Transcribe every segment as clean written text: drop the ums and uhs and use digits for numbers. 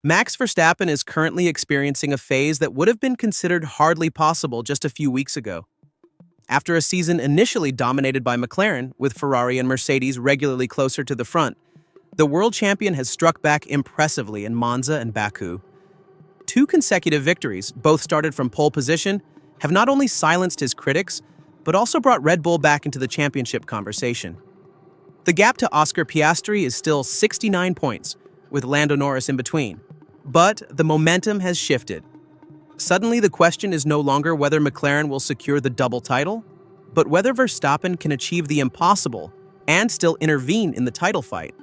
Max Verstappen is currently experiencing a phase that would have been considered hardly possible just a few weeks ago. After a season initially dominated by Mclaren, with Ferrari and Mercedes regularly closer to the front, the world champion has struck back impressively in Monza and Baku. Two consecutive victories, both started from pole position, have not only silenced his critics, but also brought Red Bull back into the championship conversation. The gap to Oscar Piastri is still 69 points, with Lando Norris in between. But the momentum has shifted. Suddenly, the question is no longer whether McLaren will secure the double title, but whether Verstappen can achieve the impossible and still intervene in the title fight.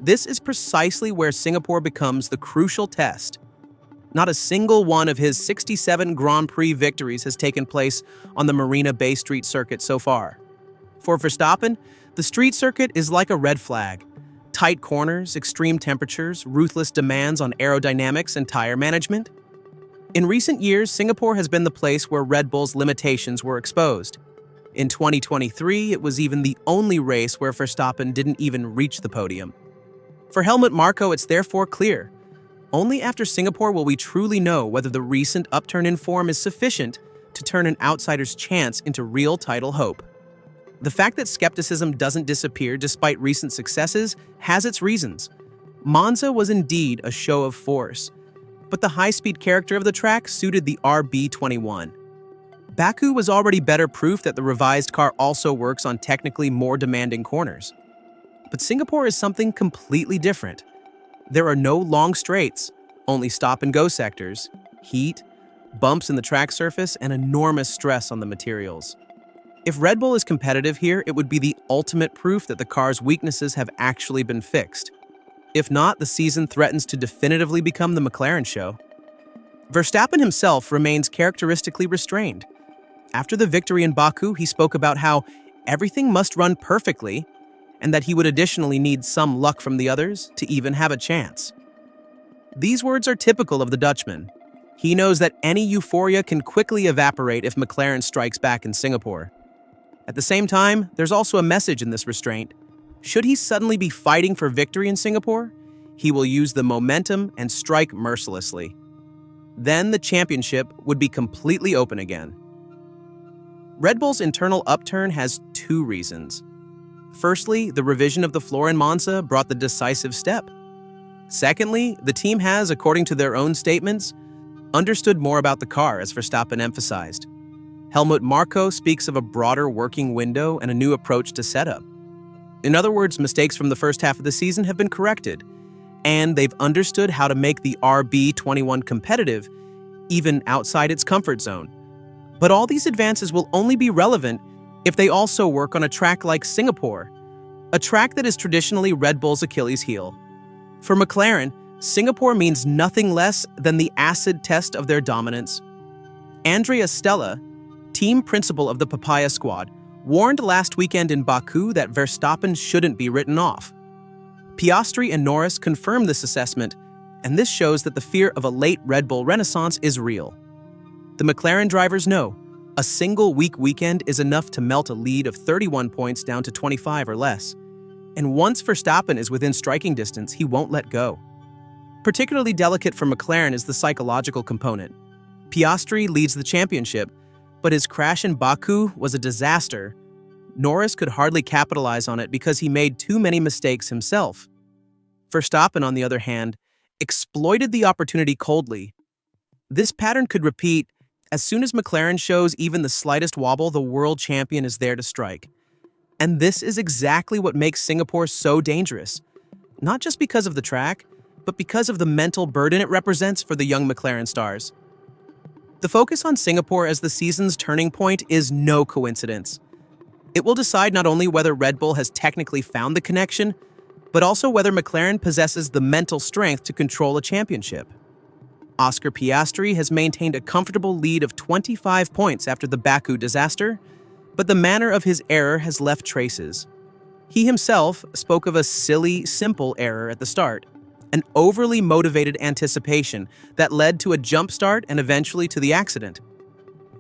This is precisely where Singapore becomes the crucial test. Not a single one of his 67 Grand Prix victories has taken place on the Marina Bay Street circuit so far. For Verstappen, the street circuit is like a red flag. Tight corners, extreme temperatures, ruthless demands on aerodynamics and tire management. In recent years, Singapore has been the place where Red Bull's limitations were exposed. In 2023, it was even the only race where Verstappen didn't even reach the podium. For Helmut Marko, it's therefore clear. Only after Singapore will we truly know whether the recent upturn in form is sufficient to turn an outsider's chance into real title hope. The fact that skepticism doesn't disappear despite recent successes has its reasons. Monza was indeed a show of force, but the high-speed character of the track suited the RB21. Baku was already better proof that the revised car also works on technically more demanding corners. But Singapore is something completely different. There are no long straights, only stop-and-go sectors, heat, bumps in the track surface, and enormous stress on the materials. If Red Bull is competitive here, it would be the ultimate proof that the car's weaknesses have actually been fixed. If not, the season threatens to definitively become the McLaren show. Verstappen himself remains characteristically restrained. After the victory in Baku, he spoke about how everything must run perfectly and that he would additionally need some luck from the others to even have a chance. These words are typical of the Dutchman. He knows that any euphoria can quickly evaporate if McLaren strikes back in Singapore. At the same time, there's also a message in this restraint. Should he suddenly be fighting for victory in Singapore, he will use the momentum and strike mercilessly. Then the championship would be completely open again. Red Bull's internal upturn has two reasons. Firstly, the revision of the floor in Monza brought the decisive step. Secondly, the team has, according to their own statements, understood more about the car, as Verstappen emphasized. Helmut Marko speaks of a broader working window and a new approach to setup. In other words, mistakes from the first half of the season have been corrected, and they've understood how to make the RB21 competitive, even outside its comfort zone. But all these advances will only be relevant if they also work on a track like Singapore, a track that is traditionally Red Bull's Achilles heel. For McLaren, Singapore means nothing less than the acid test of their dominance. Andrea Stella, team principal of the Papaya squad, warned last weekend in Baku that Verstappen shouldn't be written off. Piastri and Norris confirmed this assessment, and this shows that the fear of a late Red Bull renaissance is real. The McLaren drivers know a single weak weekend is enough to melt a lead of 31 points down to 25 or less. And once Verstappen is within striking distance, he won't let go. Particularly delicate for McLaren is the psychological component. Piastri leads the championship, but his crash in Baku was a disaster. Norris could hardly capitalize on it because he made too many mistakes himself. Verstappen, on the other hand, exploited the opportunity coldly. This pattern could repeat. As soon as McLaren shows even the slightest wobble, the world champion is there to strike. And this is exactly what makes Singapore so dangerous. Not just because of the track, but because of the mental burden it represents for the young McLaren stars. The focus on Singapore as the season's turning point is no coincidence. It will decide not only whether Red Bull has technically found the connection, but also whether McLaren possesses the mental strength to control a championship. Oscar Piastri has maintained a comfortable lead of 25 points after the Baku disaster, but the manner of his error has left traces. He himself spoke of a silly, simple error at the start, an overly motivated anticipation that led to a jump start and eventually to the accident.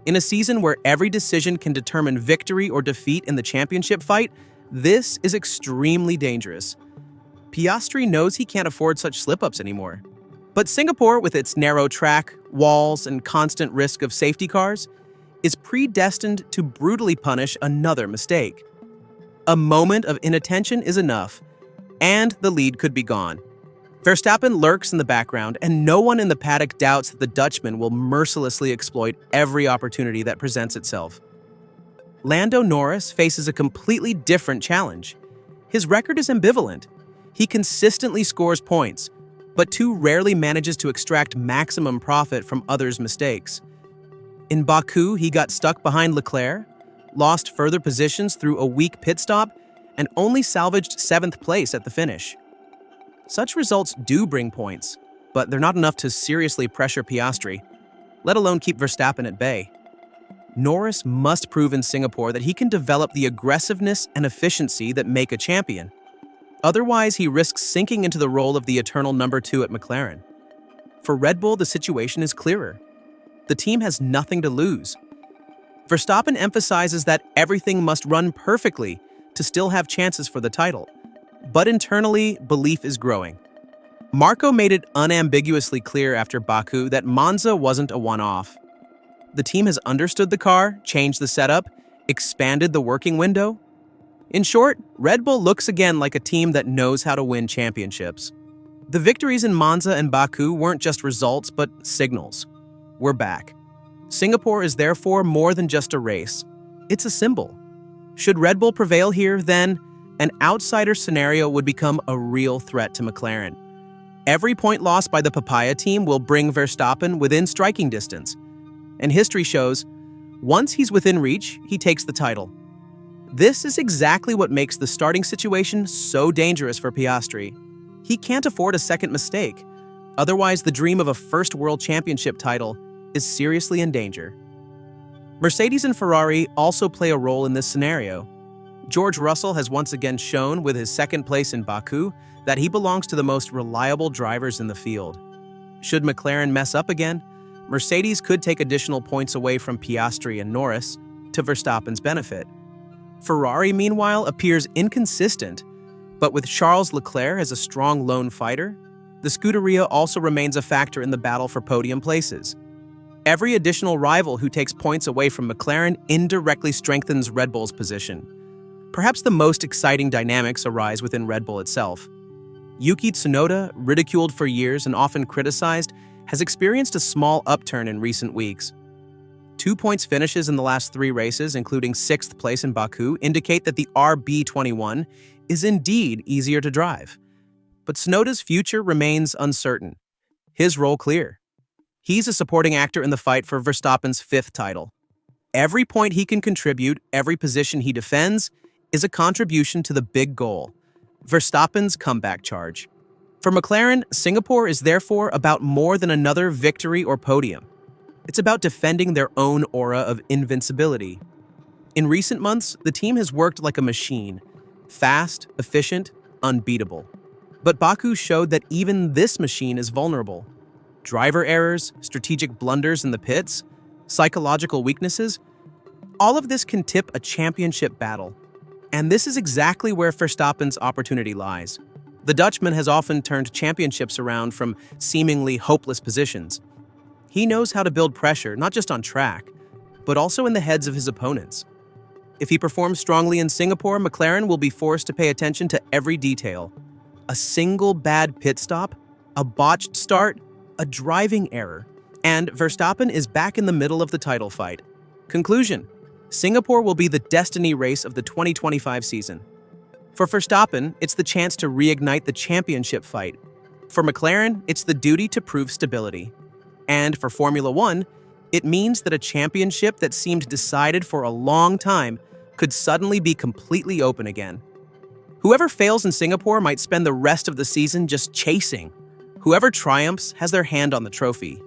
In a season where every decision can determine victory or defeat in the championship fight, this is extremely dangerous. Piastri knows he can't afford such slip-ups anymore. But Singapore, with its narrow track, walls, and constant risk of safety cars, is predestined to brutally punish another mistake. A moment of inattention is enough, and the lead could be gone. Verstappen lurks in the background, and no one in the paddock doubts that the Dutchman will mercilessly exploit every opportunity that presents itself. Lando Norris faces a completely different challenge. His record is ambivalent. He consistently scores points, but too rarely manages to extract maximum profit from others' mistakes. In Baku, he got stuck behind Leclerc, lost further positions through a weak pit stop, and only salvaged 7th place at the finish. Such results do bring points, but they're not enough to seriously pressure Piastri, let alone keep Verstappen at bay. Norris must prove in Singapore that he can develop the aggressiveness and efficiency that make a champion. Otherwise, he risks sinking into the role of the eternal number 2 at McLaren. For Red Bull, the situation is clearer. The team has nothing to lose. Verstappen emphasizes that everything must run perfectly to still have chances for the title. But internally, belief is growing. Marco made it unambiguously clear after Baku that Monza wasn't a one-off. The team has understood the car, changed the setup, expanded the working window. In short, Red Bull looks again like a team that knows how to win championships. The victories in Monza and Baku weren't just results, but signals. We're back. Singapore is therefore more than just a race. It's a symbol. Should Red Bull prevail here, then an outsider scenario would become a real threat to McLaren. Every point lost by the Papaya team will bring Verstappen within striking distance. And history shows, once he's within reach, he takes the title. This is exactly what makes the starting situation so dangerous for Piastri. He can't afford a second mistake. Otherwise, the dream of a first World Championship title is seriously in danger. Mercedes and Ferrari also play a role in this scenario. George Russell has once again shown with his second place in Baku that he belongs to the most reliable drivers in the field. Should McLaren mess up again, Mercedes could take additional points away from Piastri and Norris to Verstappen's benefit. Ferrari, meanwhile, appears inconsistent, but with Charles Leclerc as a strong lone fighter, the Scuderia also remains a factor in the battle for podium places. Every additional rival who takes points away from McLaren indirectly strengthens Red Bull's position. Perhaps the most exciting dynamics arise within Red Bull itself. Yuki Tsunoda, ridiculed for years and often criticized, has experienced a small upturn in recent weeks. 2 points finishes in the last 3 races, including 6th place in Baku, indicate that the RB21 is indeed easier to drive. But Tsunoda's future remains uncertain. His role clear. He's a supporting actor in the fight for Verstappen's 5th title. Every point he can contribute, every position he defends, is a contribution to the big goal, Verstappen's comeback charge. For McLaren, Singapore is therefore about more than another victory or podium. It's about defending their own aura of invincibility. In recent months, the team has worked like a machine, fast, efficient, unbeatable. But Baku showed that even this machine is vulnerable. Driver errors, strategic blunders in the pits, psychological weaknesses, all of this can tip a championship battle. And this is exactly where Verstappen's opportunity lies. The Dutchman has often turned championships around from seemingly hopeless positions. He knows how to build pressure, not just on track, but also in the heads of his opponents. If he performs strongly in Singapore, McLaren will be forced to pay attention to every detail. A single bad pit stop, a botched start, a driving error, and Verstappen is back in the middle of the title fight. Conclusion: Singapore will be the destiny race of the 2025 season. For Verstappen, it's the chance to reignite the championship fight. For McLaren, it's the duty to prove stability. And for Formula One, it means that a championship that seemed decided for a long time could suddenly be completely open again. Whoever fails in Singapore might spend the rest of the season just chasing. Whoever triumphs has their hand on the trophy.